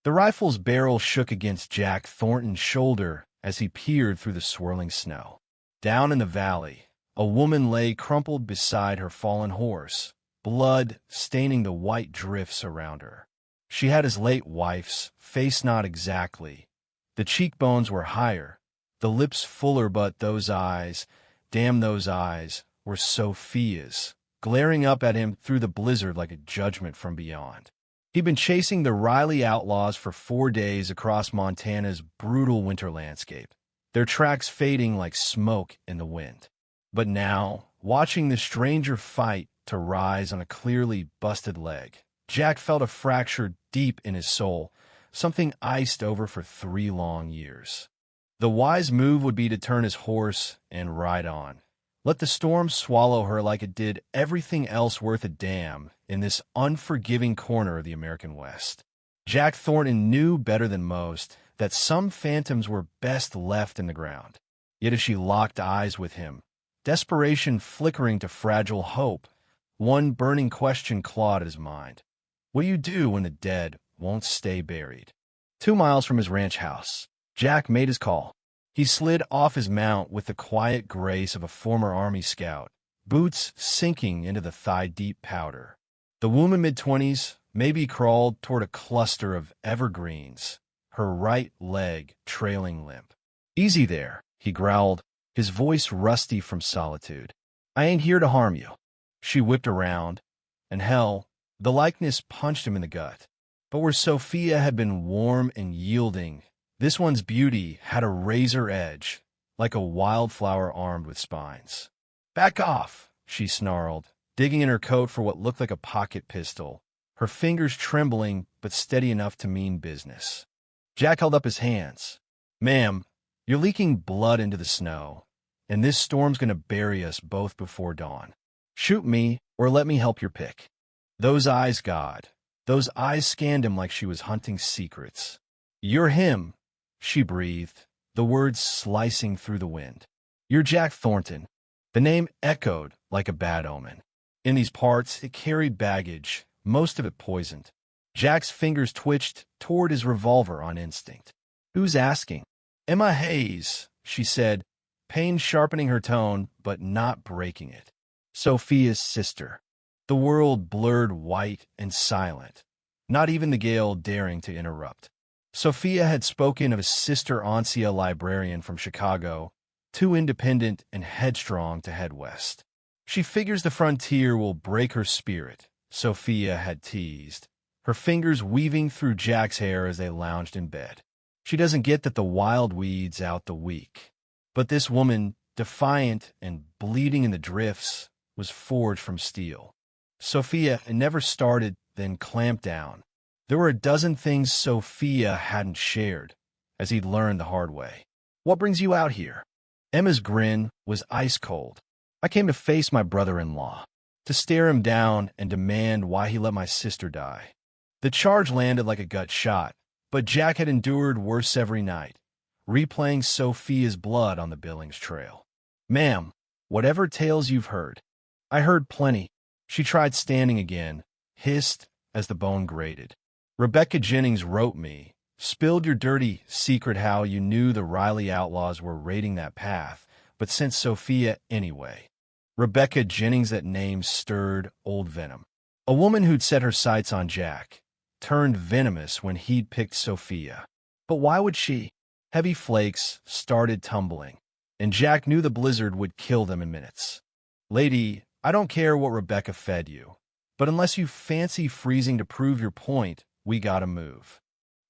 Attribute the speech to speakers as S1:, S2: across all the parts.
S1: The rifle's barrel shook against Jack Thornton's shoulder as he peered through the swirling snow. Down in the valley, a woman lay crumpled beside her fallen horse, blood staining the white drifts around her. She had his late wife's face, not exactly. The cheekbones were higher, the lips fuller, but those eyes, damn those eyes, were Sophia's, glaring up at him through the blizzard like a judgment from beyond. He'd been chasing the Riley outlaws for 4 days across Montana's brutal winter landscape, their tracks fading like smoke in the wind. But now, watching the stranger fight to rise on a clearly busted leg, Jack felt a fracture deep in his soul, something iced over for 3 long years. The wise move would be to turn his horse and ride on. Let the storm swallow her like it did everything else worth a damn in this unforgiving corner of the American West. Jack Thornton knew better than most that some phantoms were best left in the ground. Yet as she locked eyes with him, desperation flickering to fragile hope, one burning question clawed at his mind. What do you do when the dead won't stay buried? 2 miles from his ranch house, Jack made his call. He slid off his mount with the quiet grace of a former Army scout, boots sinking into the thigh-deep powder. The woman, mid-20s, maybe crawled toward a cluster of evergreens, her right leg trailing limp. "Easy there," he growled, his voice rusty from solitude. "I ain't here to harm you." She whipped around, and hell, the likeness punched him in the gut. But where Sophia had been warm and yielding, this one's beauty had a razor edge, like a wildflower armed with spines. "Back off," she snarled, digging in her coat for what looked like a pocket pistol, her fingers trembling but steady enough to mean business. Jack held up his hands. "Ma'am, you're leaking blood into the snow, and this storm's going to bury us both before dawn. Shoot me or let me help your pick." Those eyes, God, those eyes scanned him like she was hunting secrets. "You're him," she breathed, the words slicing through the wind. "You're Jack Thornton." The name echoed like a bad omen. In these parts, it carried baggage, most of it poisoned. Jack's fingers twitched toward his revolver on instinct. "Who's asking?" "Emma Hayes," she said, pain sharpening her tone but not breaking it. "Sophia's sister." The world blurred white and silent, not even the gale daring to interrupt. Sophia had spoken of a sister Ancia librarian from Chicago, too independent and headstrong to head west. "She figures the frontier will break her spirit," Sophia had teased, her fingers weaving through Jack's hair as they lounged in bed. "She doesn't get that the wild weeds out the weak." But this woman, defiant and bleeding in the drifts, was forged from steel. Sophia never started, then clamped down. There were a dozen things Sophia hadn't shared, as he'd learned the hard way. "What brings you out here?" Emma's grin was ice cold. "I came to face my brother-in-law, to stare him down and demand why he let my sister die." The charge landed like a gut shot, but Jack had endured worse every night, replaying Sophia's blood on the Billings Trail. "Ma'am, whatever tales you've heard." "I heard plenty." She tried standing again, hissed as the bone grated. "Rebecca Jennings wrote me, spilled your dirty secret how you knew the Riley outlaws were raiding that path, but sent Sophia anyway." Rebecca Jennings, that name stirred old venom. A woman who'd set her sights on Jack, turned venomous when he'd picked Sophia. But why would she? Heavy flakes started tumbling, and Jack knew the blizzard would kill them in minutes. "Lady, I don't care what Rebecca fed you, but unless you fancy freezing to prove your point, we gotta move."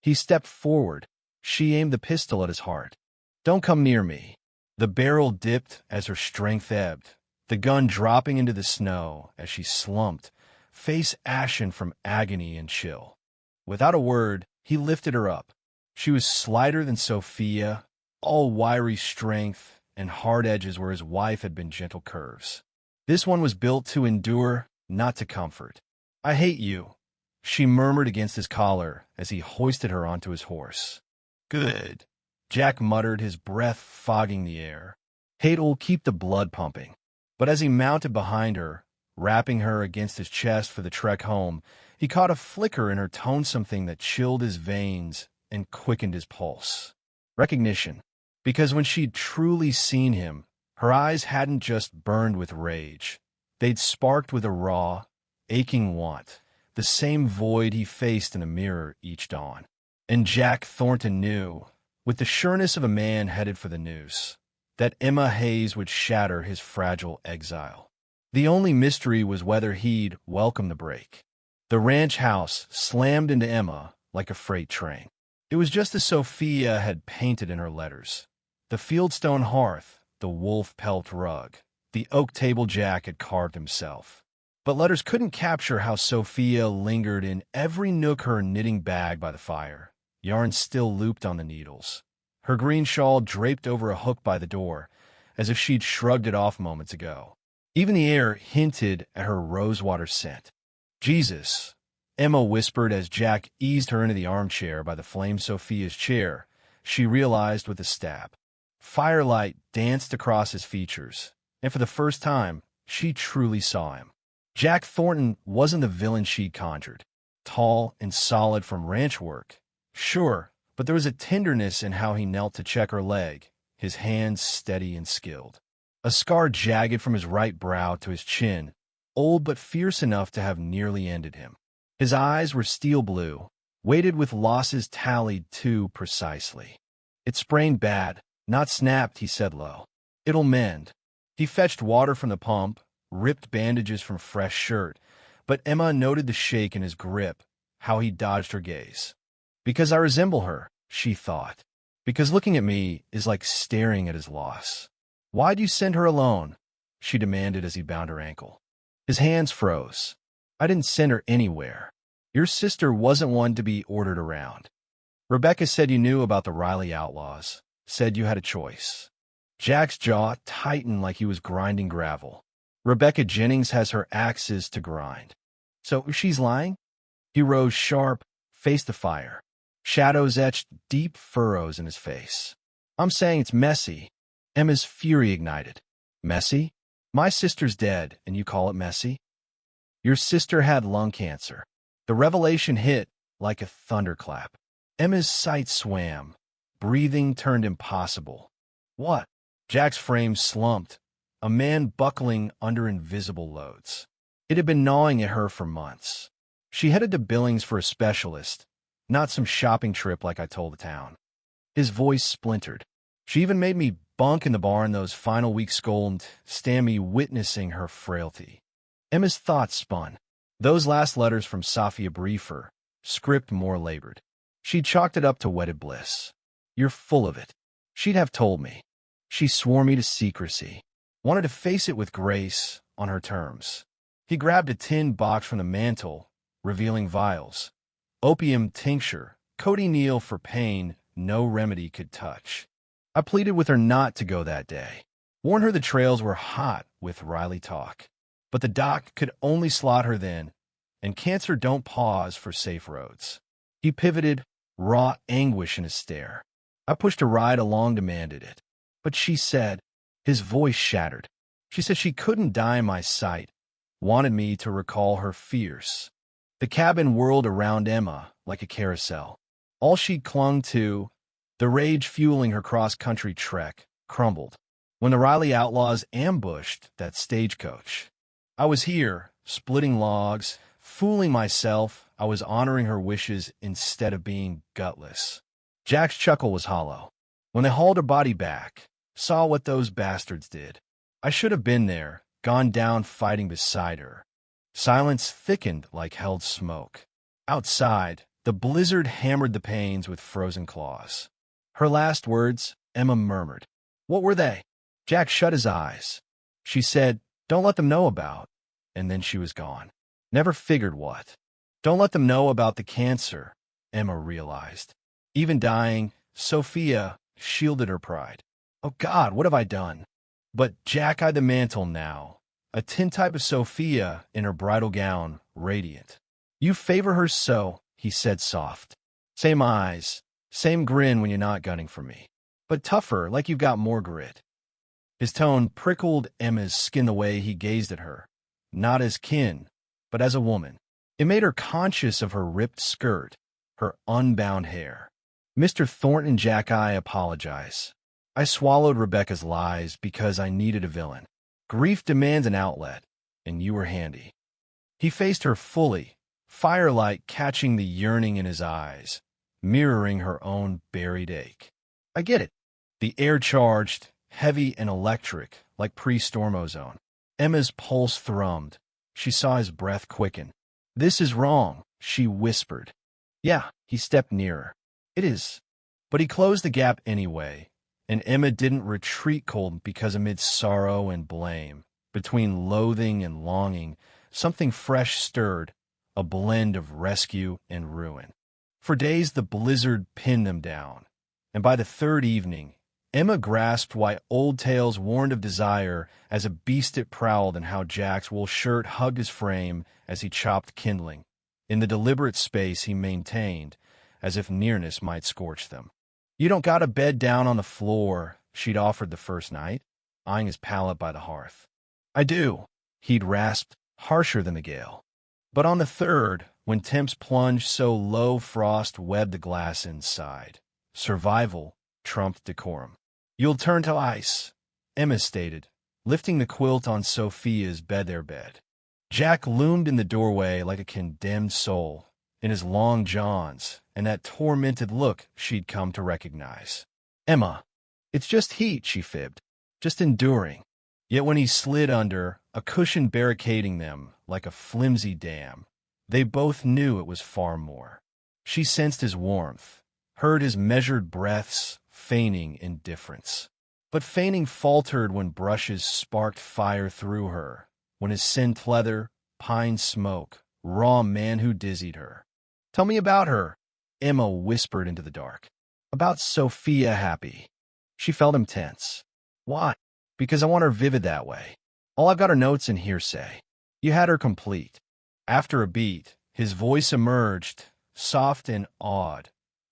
S1: He stepped forward. She aimed the pistol at his heart. "Don't come near me." The barrel dipped as her strength ebbed, the gun dropping into the snow as she slumped, face ashen from agony and chill. Without a word, he lifted her up. She was slighter than Sophia, all wiry strength and hard edges where his wife had been gentle curves. This one was built to endure, not to comfort. "I hate you," she murmured against his collar as he hoisted her onto his horse. "Good," Jack muttered, his breath fogging the air. "Hate'll keep the blood pumping." But as he mounted behind her, wrapping her against his chest for the trek home, He caught a flicker in her tone, something that chilled his veins and quickened his pulse. Recognition. Because when she'd truly seen him, her eyes hadn't just burned with rage. They'd sparked with a raw, aching want, the same void he faced in a mirror each dawn. And Jack Thornton knew, with the sureness of a man headed for the noose, that Emma Hayes would shatter his fragile exile. The only mystery was whether he'd welcome the break. The ranch house slammed into Emma like a freight train. It was just as Sophia had painted in her letters. The fieldstone hearth, the wolf-pelt rug, the oak table Jack had carved himself. But letters couldn't capture how Sophia lingered in every nook, her knitting bag by the fire, yarn still looped on the needles, her green shawl draped over a hook by the door, as if she'd shrugged it off moments ago. Even the air hinted at her rosewater scent. "Jesus," Emma whispered as Jack eased her into the armchair by the flame Sophia's chair, she realized with a stab. Firelight danced across his features, and for the first time, she truly saw him. Jack Thornton wasn't the villain she'd conjured. Tall and solid from ranch work, sure, but there was a tenderness in how he knelt to check her leg, his hands steady and skilled. A scar jagged from his right brow to his chin, old but fierce enough to have nearly ended him. His eyes were steel blue, weighted with losses tallied too precisely. "It sprained bad, not snapped," he said low. "It'll mend." He fetched water from the pump, ripped bandages from fresh shirt, but Emma noted the shake in his grip, how he dodged her gaze. "Because I resemble her," she thought. "Because looking at me is like staring at his loss." "Why'd you send her alone?" she demanded as he bound her ankle. His hands froze. "I didn't send her anywhere. Your sister wasn't one to be ordered around. Rebecca said you knew about the Riley outlaws, said you had a choice." Jack's jaw tightened like he was grinding gravel. "Rebecca Jennings has her axes to grind." "So she's lying?" He rose sharp, faced the fire. Shadows etched deep furrows in his face. "I'm saying it's messy." Emma's fury ignited. "Messy? My sister's dead, and you call it messy?" "Your sister had lung cancer." The revelation hit like a thunderclap. Emma's sight swam. Breathing turned impossible. "What?" Jack's frame slumped, a man buckling under invisible loads. It had been gnawing at her for months. She headed to Billings for a specialist, not some shopping trip like I told the town. His voice splintered. "She even made me bunk in the barn those final weeks, scolded, stand me witnessing her frailty." Emma's thoughts spun. Those last letters from Sophia briefer, script more labored. She'd chalked it up to wedded bliss. "You're full of it." She'd have told me. She swore me to secrecy. Wanted to face it with grace, on her terms. He grabbed a tin box from the mantel, revealing vials. Opium tincture, cochineal for pain no remedy could touch. I pleaded with her not to go that day. Warned her the trails were hot with Riley talk. But the doc could only slot her then, and cancer don't pause for safe roads. He pivoted, raw anguish in his stare. I pushed a ride along, demanded it. But she said, his voice shattered. She said she couldn't die in my sight, wanted me to recall her fierce. The cabin whirled around Emma like a carousel. All she clung to, the rage fueling her cross-country trek, crumbled. When the Riley outlaws ambushed that stagecoach, I was here, splitting logs, fooling myself. I was honoring her wishes instead of being gutless. Jack's chuckle was hollow. When they hauled her body back, saw what those bastards did. I should have been there, gone down fighting beside her. Silence thickened like held smoke. Outside, the blizzard hammered the panes with frozen claws. Her last words, Emma murmured. "What were they?" Jack shut his eyes. She said, "Don't let them know about." And then she was gone. Never figured what. Don't let them know about the cancer, Emma realized. Even dying, Sophia shielded her pride. Oh God, what have I done? But Jack eyed the mantle now, a tintype of Sophia in her bridal gown, radiant. "You favor her so," he said soft. "Same eyes, same grin when you're not gunning for me. But tougher, like you've got more grit." His tone prickled Emma's skin the way he gazed at her, not as kin, but as a woman. It made her conscious of her ripped skirt, her unbound hair. "Mr. Thornton, Jack, I apologize. I swallowed Rebecca's lies because I needed a villain. Grief demands an outlet, and you were handy." He faced her fully, firelight catching the yearning in his eyes, mirroring her own buried ache. "I get it." The air charged, heavy and electric, like pre-storm ozone. Emma's pulse thrummed. She saw his breath quicken. "This is wrong," she whispered. "Yeah," he stepped nearer. "It is." But he closed the gap anyway, and Emma didn't retreat cold because amid sorrow and blame, between loathing and longing, something fresh stirred, a blend of rescue and ruin. For days the blizzard pinned them down, and by the third evening, Emma grasped why old tales warned of desire as a beast it prowled and how Jack's wool shirt hugged his frame as he chopped kindling, in the deliberate space he maintained, as if nearness might scorch them. "You don't gotta bed down on the floor," she'd offered the first night, eyeing his pallet by the hearth. "I do," he'd rasped, harsher than the gale. But on the third, when temps plunged so low frost webbed the glass inside, survival trumped decorum. "You'll turn to ice," Emma stated, lifting the quilt on Sophia's bed. Jack loomed in the doorway like a condemned soul, in his long johns and that tormented look she'd come to recognize. "Emma, it's just heat," she fibbed, "just enduring." Yet when he slid under, a cushion barricading them like a flimsy dam, they both knew it was far more. She sensed his warmth, heard his measured breaths, feigning indifference. But feigning faltered when brushes sparked fire through her, when his scent leather, pine smoke, raw manhood dizzied her. "Tell me about her," Emma whispered into the dark. "About Sophia, Happy." She felt him tense. "Why?" "Because I want her vivid that way. All I've got are notes and hearsay. You had her complete." After a beat, his voice emerged, soft and awed,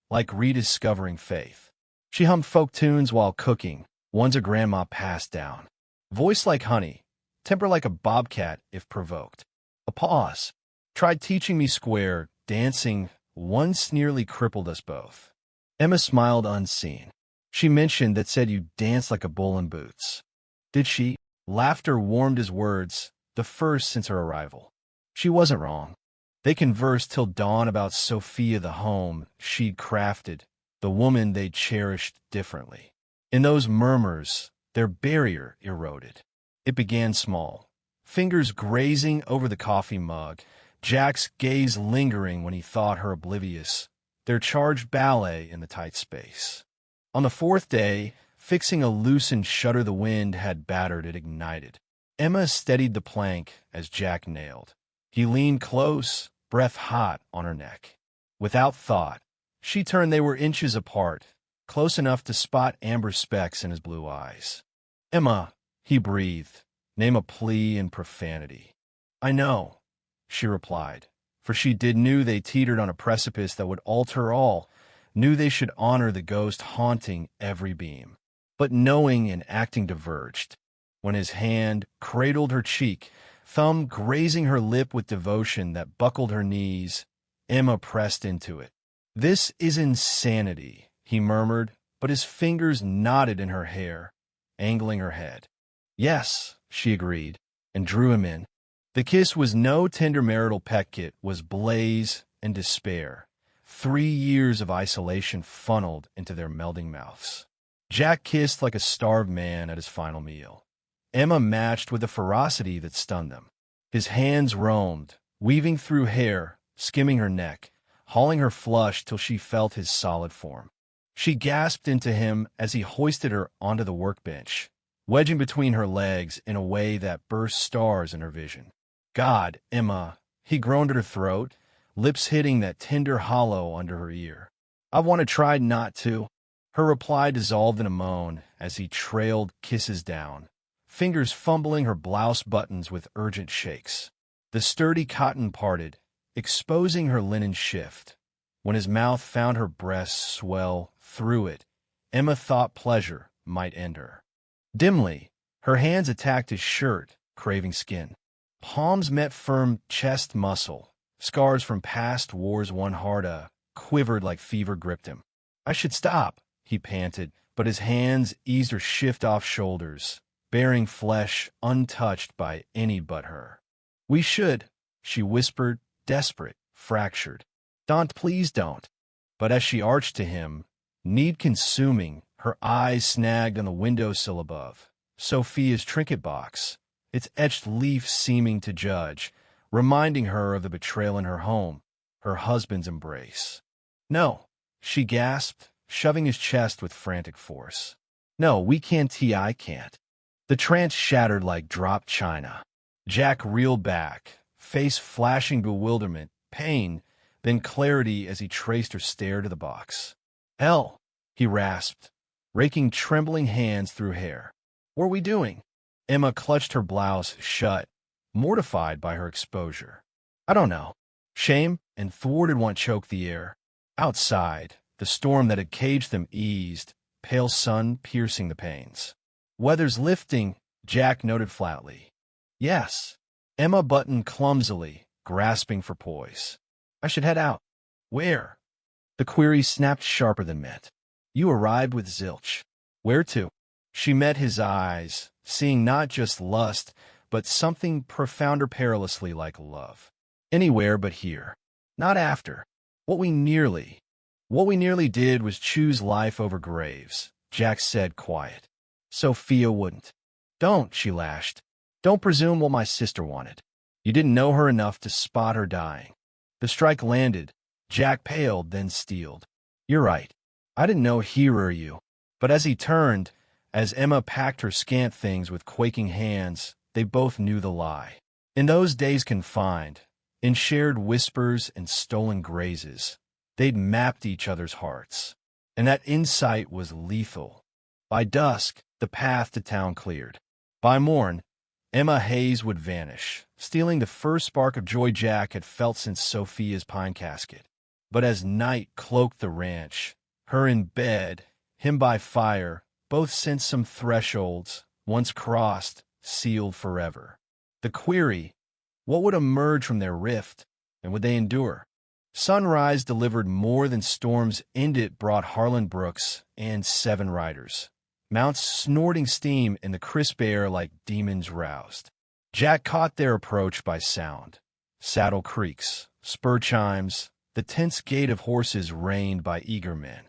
S1: like rediscovering faith. She hummed folk tunes while cooking, ones a grandma passed down. Voice like honey, temper like a bobcat if provoked. A pause. "Tried teaching me square, dancing, once nearly crippled us both." Emma smiled unseen. "She mentioned that said you danced like a bull in boots." "Did she?" Laughter warmed his words, the first since her arrival. She wasn't wrong. They conversed till dawn about Sophia, the home she'd crafted, the woman they'd cherished differently. In those murmurs, their barrier eroded. It began small, fingers grazing over the coffee mug, Jack's gaze lingering when he thought her oblivious, their charged ballet in the tight space. On the fourth day, fixing a loosened shutter the wind had battered, it ignited. Emma steadied the plank as Jack nailed. He leaned close, breath hot on her neck. Without thought, she turned. They were inches apart, close enough to spot amber specks in his blue eyes. "Emma," he breathed, name a plea in profanity. "I know," she replied, for she knew they teetered on a precipice that would alter all, knew they should honor the ghost haunting every beam. But knowing and acting diverged. When his hand cradled her cheek, thumb grazing her lip with devotion that buckled her knees, Emma pressed into it. "This is insanity," he murmured, but his fingers knotted in her hair, angling her head. "Yes," she agreed, and drew him in. The kiss was no tender marital pet kit, was blaze and despair. 3 years of isolation funneled into their melding mouths. Jack kissed like a starved man at his final meal. Emma matched with a ferocity that stunned them. His hands roamed, weaving through hair, skimming her neck, hauling her flush till she felt his solid form. She gasped into him as he hoisted her onto the workbench, wedging between her legs in a way that burst stars in her vision. "God, Emma," he groaned at her throat, lips hitting that tender hollow under her ear. "I want to try not to." Her reply dissolved in a moan as he trailed kisses down, fingers fumbling her blouse buttons with urgent shakes. The sturdy cotton parted, exposing her linen shift. When his mouth found her breasts swell through it, Emma thought pleasure might end her. Dimly, her hands attacked his shirt, craving skin. Palms met firm chest muscle, Scars from past wars won Harda, quivered like fever gripped him. I should stop, he panted, but his hands eased her shift off shoulders, bearing flesh untouched by any but her. We should, she whispered, desperate, fractured. Don't, please don't. But as she arched to him, need-consuming, her eyes snagged on the windowsill above, Sophia's trinket box, its etched leaf seeming to judge, reminding her of the betrayal in her home, her husband's embrace. No, she gasped, shoving his chest with frantic force. No, we can't. I can't. The trance shattered like dropped china. Jack reeled back, face flashing bewilderment, pain, then clarity as he traced her stare to the box. Hell, he rasped, raking trembling hands through hair. What are we doing? Emma clutched her blouse shut, mortified by her exposure. I don't know. Shame and thwarted want choked the air. Outside, the storm that had caged them eased, pale sun piercing the panes. Weather's lifting, Jack noted flatly. Yes. Emma buttoned clumsily, grasping for poise. I should head out. Where? The query snapped sharper than meant. You arrived with zilch. Where to? She met his eyes, seeing not just lust, but something profounder perilously like love. Anywhere but here. Not after. What we nearly did was choose life over graves, Jack said quiet. Sophia wouldn't. Don't, she lashed. Don't presume what my sister wanted. You didn't know her enough to spot her dying. The strike landed. Jack paled, then steeled. You're right. I didn't know hearer you. But as he turned, as Emma packed her scant things with quaking hands, they both knew the lie. In those days confined, in shared whispers and stolen grazes, they'd mapped each other's hearts. And that insight was lethal. By dusk, the path to town cleared. By morn, Emma Hayes would vanish, stealing the first spark of joy Jack had felt since Sophia's pine casket. But as night cloaked the ranch, her in bed, him by fire, both sensed some thresholds, once crossed, sealed forever. The query, what would emerge from their rift, and would they endure? Sunrise delivered more than storms ended brought Harlan Brooks and 7 riders. Mounts snorting steam in the crisp air like demons roused. Jack caught their approach by sound. Saddle creaks, spur chimes, the tense gait of horses reined by eager men.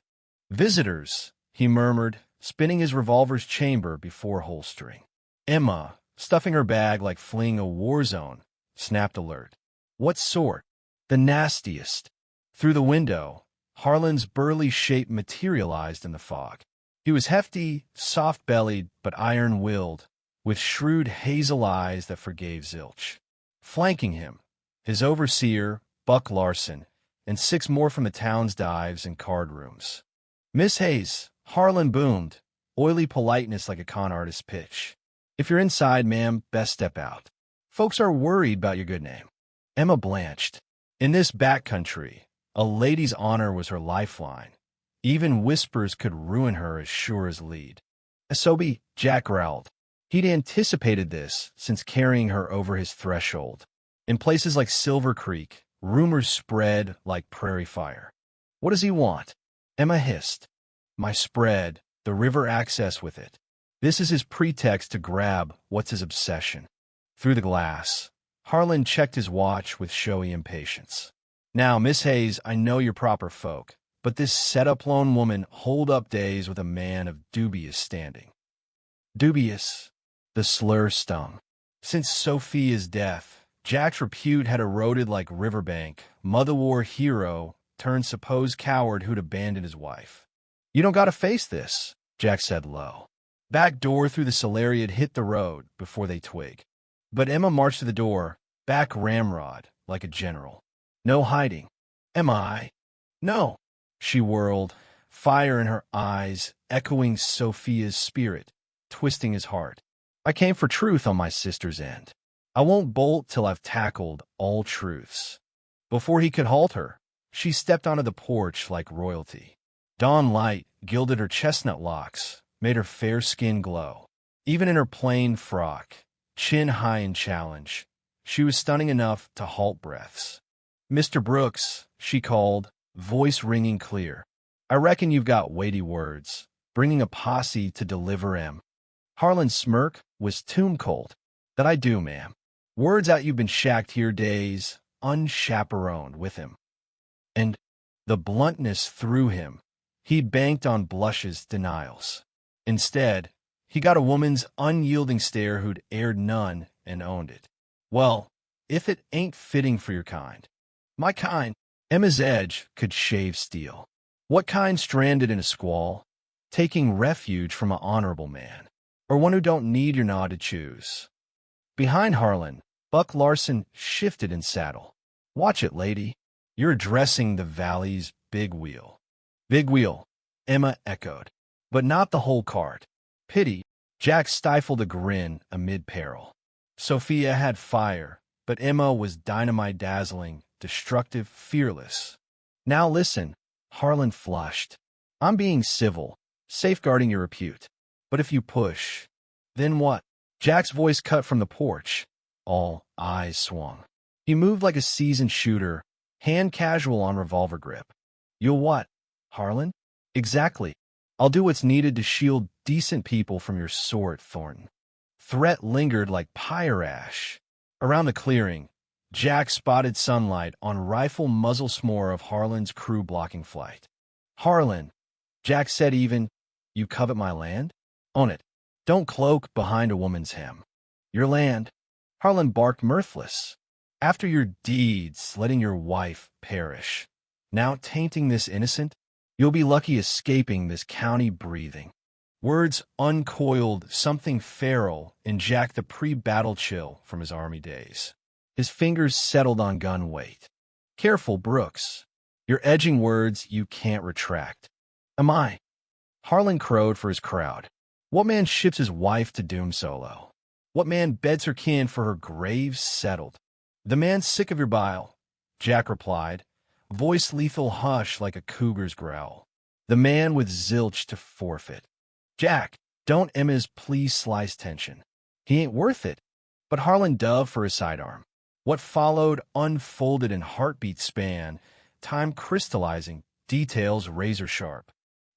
S1: Visitors, he murmured, spinning his revolver's chamber before holstering. Emma, stuffing her bag like fleeing a war zone, snapped alert. What sort? The nastiest. Through the window, Harlan's burly shape materialized in the fog. He was hefty, soft-bellied, but iron-willed, with shrewd hazel eyes that forgave zilch. Flanking him, his overseer, Buck Larson, and 6 more from the town's dives and card rooms. Miss Hayes, Harlan boomed, oily politeness like a con artist's pitch. If you're inside, ma'am, best step out. Folks are worried about your good name. Emma blanched. In this backcountry, a lady's honor was her lifeline. Even whispers could ruin her as sure as lead. Asobi, Jack growled. He'd anticipated this since carrying her over his threshold. In places like Silver Creek, rumors spread like prairie fire. What does he want? Emma hissed. My spread, the river access with it. This is his pretext to grab what's his obsession. Through the glass, Harlan checked his watch with showy impatience. Now, Miss Hayes, I know you're proper folk, but this set-up lone woman hold up days with a man of dubious standing. Dubious. The slur stung. Since Sophia's death, Jack's repute had eroded like riverbank, Mother War hero turned supposed coward who'd abandoned his wife. You don't gotta face this, Jack said low. Back door through the solariad hit the road before they twigged. But Emma marched to the door, back ramrod, like a general. No hiding. Am I? No. She whirled, fire in her eyes, echoing Sophia's spirit, twisting his heart. I came for truth on my sister's end. I won't bolt till I've tackled all truths. Before he could halt her, she stepped onto the porch like royalty. Dawn light gilded her chestnut locks, made her fair skin glow. Even in her plain frock, chin high in challenge, she was stunning enough to halt breaths. "Mr. Brooks," she called, voice ringing clear. "I reckon you've got weighty words, bringing a posse to deliver 'em." Harlan's smirk was tomb cold. "That I do, ma'am. Words out you've been shacked here days, unchaperoned with him." And the bluntness threw him. He banked on blushes, denials. Instead, he got a woman's unyielding stare who'd aired none and owned it. "Well, if it ain't fitting for your kind." "My kind?" Emma's edge could shave steel. "What kind stranded in a squall, taking refuge from an honorable man, or one who don't need your nod to choose?" Behind Harlan, Buck Larson shifted in saddle. "Watch it, lady. You're addressing the valley's big wheel." "Big wheel," Emma echoed, "but not the whole cart." "Pity." Jack stifled a grin amid peril. Sophia had fire, but Emma was dynamite dazzling, destructive, fearless. "Now listen," Harlan flushed. "I'm being civil, safeguarding your repute. But if you push, then what?" Jack's voice cut from the porch. All eyes swung. He moved like a seasoned shooter, hand casual on revolver grip. "You'll what, Harlan?" "Exactly. I'll do what's needed to shield decent people from your sort, Thornton." Threat lingered like pyre ash. Around the clearing, Jack spotted sunlight on rifle muzzle smore of Harlan's crew blocking flight. "Harlan," Jack said even, "you covet my land? Own it. Don't cloak behind a woman's hem." "Your land?" Harlan barked mirthless. "After your deeds, letting your wife perish. Now tainting this innocent? You'll be lucky escaping this county breathing." Words uncoiled something feral in Jack, the pre-battle chill from his army days. His fingers settled on gun weight. "Careful, Brooks. You're edging words you can't retract." "Am I?" Harlan crowed for his crowd. What man ships his wife to doom solo? What man beds her kin for her grave settled? "The man's sick of your bile," Jack replied, voice lethal hush like a cougar's growl. "The man with zilch to forfeit." "Jack, don't." Emma's plea slice tension. "He ain't worth it." But Harlan dove for his sidearm. What followed unfolded in heartbeat span, time crystallizing, details razor sharp.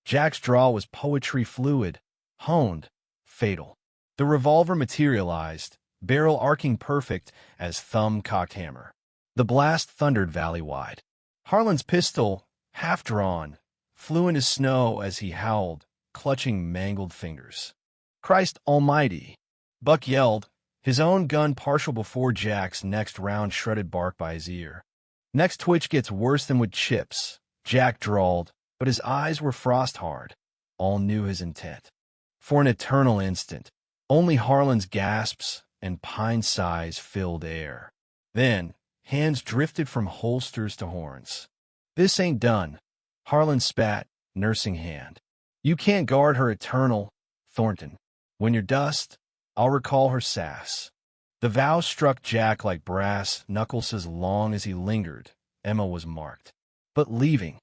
S1: Jack's draw was poetry fluid, honed, fatal. The revolver materialized, barrel arcing perfect as thumb-cocked hammer. The blast thundered valley-wide. Harlan's pistol, half-drawn, flew into snow as he howled, clutching mangled fingers. "Christ almighty!" Buck yelled, his own gun partial before Jack's next round shredded bark by his ear. "Next twitch gets worse than with chips," Jack drawled, but his eyes were frost-hard. All knew his intent. For an eternal instant, only Harlan's gasps and pine sighs filled air. Then, hands drifted from holsters to horns. "This ain't done," Harlan spat, nursing hand. "You can't guard her eternal, Thornton. When you're dust, I'll recall her sass." The vow struck Jack like brass knuckles as long as he lingered. Emma was marked. But leaving.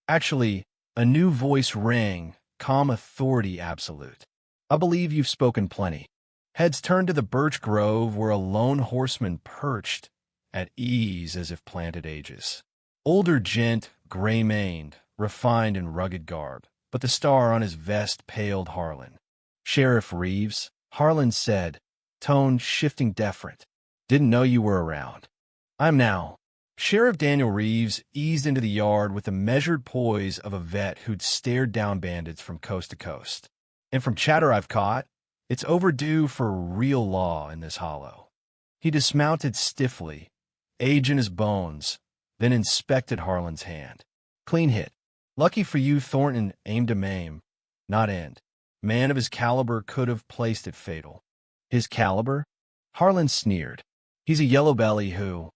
S1: Actually, a new voice rang, calm authority absolute. "I believe you've spoken plenty." Heads turned to the birch grove where a lone horseman perched, at ease as if planted ages. Older gent, gray-maned, refined in rugged garb, but the star on his vest paled Harlan. "Sheriff Reeves," Harlan said, tone shifting deferent. "Didn't know you were around." "I'm now." Sheriff Daniel Reeves eased into the yard with the measured poise of a vet who'd stared down bandits from coast to coast. "And from chatter I've caught, it's overdue for real law in this hollow." He dismounted stiffly, age in his bones, then inspected Harlan's hand. "Clean hit. Lucky for you, Thornton aimed to maim, not end. Man of his caliber could have placed it fatal." "His caliber?" Harlan sneered. "He's a yellow belly who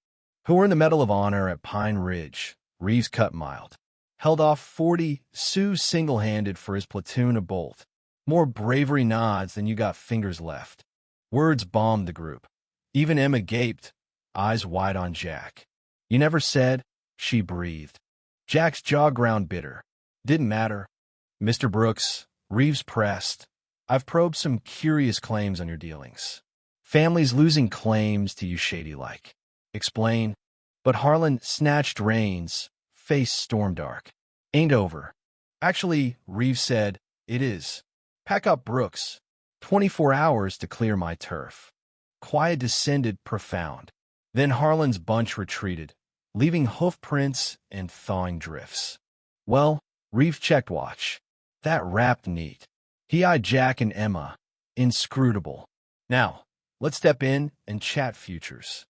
S1: earned the Medal of Honor at Pine Ridge." Reeves cut mild. "Held off 40 Sioux single-handed for his platoon of bolt. More bravery nods than you got fingers left." Words bombed the group. Even Emma gaped, eyes wide on Jack. "You never said," she breathed. Jack's jaw ground bitter. "Didn't matter." "Mr. Brooks," Reeves pressed, "I've probed some curious claims on your dealings. Families losing claims to you shady-like. Explain." But Harlan snatched reins, face storm-dark. "Ain't over." "Actually," Reeves said, "it is. Pack up Brooks. 24 hours to clear my turf." Quiet descended profound. Then Harlan's bunch retreated, leaving hoof prints and thawing drifts. "Well," Reeves checked watch. "That wrapped neat." He eyed Jack and Emma, inscrutable. "Now, let's step in and chat futures."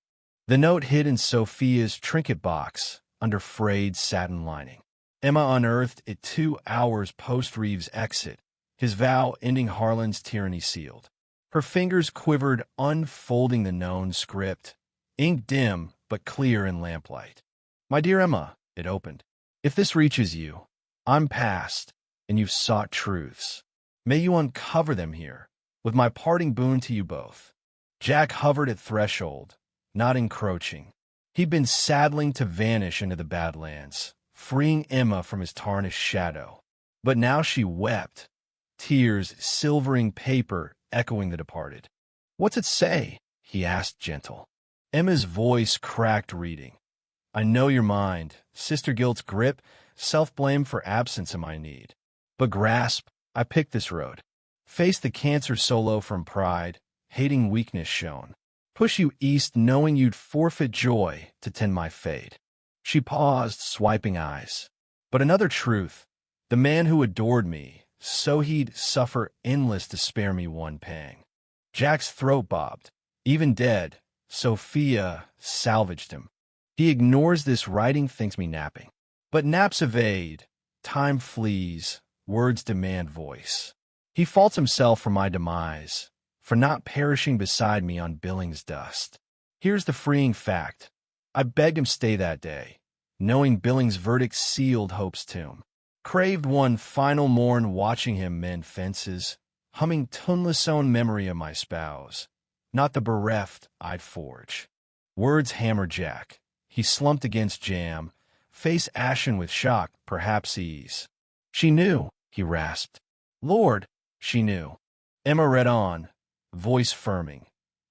S1: The note hid in Sophia's trinket box under frayed satin lining. Emma unearthed it 2 hours post-Reeves' exit, his vow ending Harlan's tyranny sealed. Her fingers quivered, unfolding the known script, ink dim but clear in lamplight. "My dear Emma," it opened, "if this reaches you, I'm past, and you've sought truths. May you uncover them here, with my parting boon to you both." Jack hovered at threshold, not encroaching. He'd been saddling to vanish into the Badlands, freeing Emma from his tarnished shadow. But now she wept, tears silvering paper echoing the departed. "What's it say?" he asked, gentle. Emma's voice cracked, reading. "I know your mind, sister guilt's grip, self-blame for absence am I need. But grasp, I picked this road. Face the cancer solo from pride, hating weakness shown. Push you east knowing you'd forfeit joy to tend my fate." She paused, swiping eyes. "But another truth, the man who adored me, so he'd suffer endless to spare me one pang." Jack's throat bobbed. Even dead, Sophia salvaged him. "He ignores this writing, thinks me napping. But naps evade, time flees, words demand voice. He faults himself for my demise, for not perishing beside me on Billings' dust. Here's the freeing fact. I begged him stay that day, knowing Billings' verdict sealed hope's tomb. Craved one final morn watching him mend fences, humming tuneless own memory of my spouse, not the bereft I'd forge." Words hammered Jack. He slumped against jam, face ashen with shock, perhaps ease. "She knew," he rasped. "Lord, she knew." Emma read on, voice firming.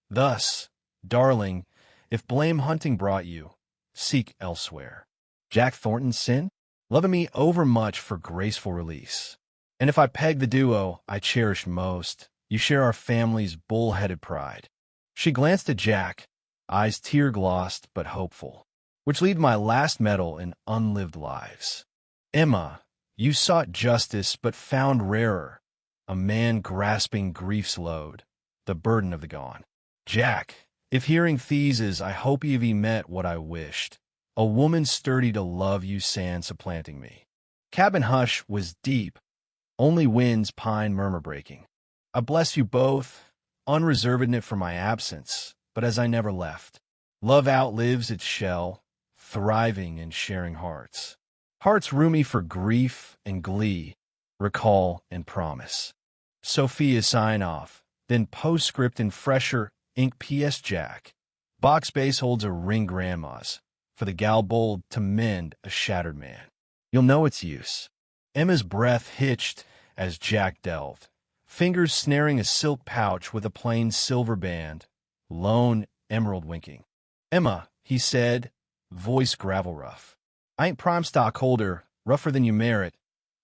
S1: "Thus, darling, if blame hunting brought you, seek elsewhere. Jack Thornton's sin? Loving me overmuch for graceful release. And if I peg the duo I cherish most, you share our family's bull-headed pride." She glanced at Jack, eyes tear-glossed but hopeful. "Which leave my last medal in unlived lives. Emma, you sought justice but found rarer, a man grasping grief's load, the burden of the gone. Jack, if hearing theses, I hope you've met what I wished, a woman sturdy to love you sans supplanting me." Cabin hush was deep, only winds pine murmur breaking. "I bless you both, unreserved it for my absence, but as I never left. Love outlives its shell, thriving and sharing hearts. Hearts roomy for grief and glee, recall and promise." Sophia sign off, then postscript in fresher ink. "P.S. Jack, box base holds a ring grandma's, for the gal bold to mend a shattered man. You'll know its use." Emma's breath hitched as Jack delved, fingers snaring a silk pouch with a plain silver band, lone emerald winking. "Emma," he said, voice gravel rough. "I ain't prime stock holder, rougher than you merit,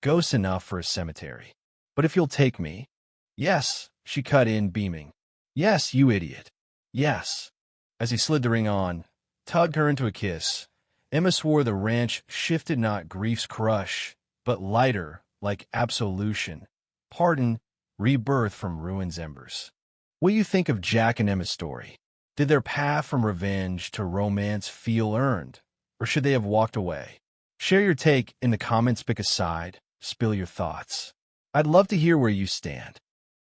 S1: ghost enough for a cemetery. But if you'll take me—" "Yes," she cut in, beaming. "Yes, you idiot. Yes." As he slid the ring on, tugged her into a kiss, Emma swore the ranch shifted not grief's crush, but lighter, like absolution, pardon, rebirth from ruin's embers. What do you think of Jack and Emma's story? Did their path from revenge to romance feel earned, or should they have walked away? Share your take in the comments, pick a side, spill your thoughts. I'd love to hear where you stand.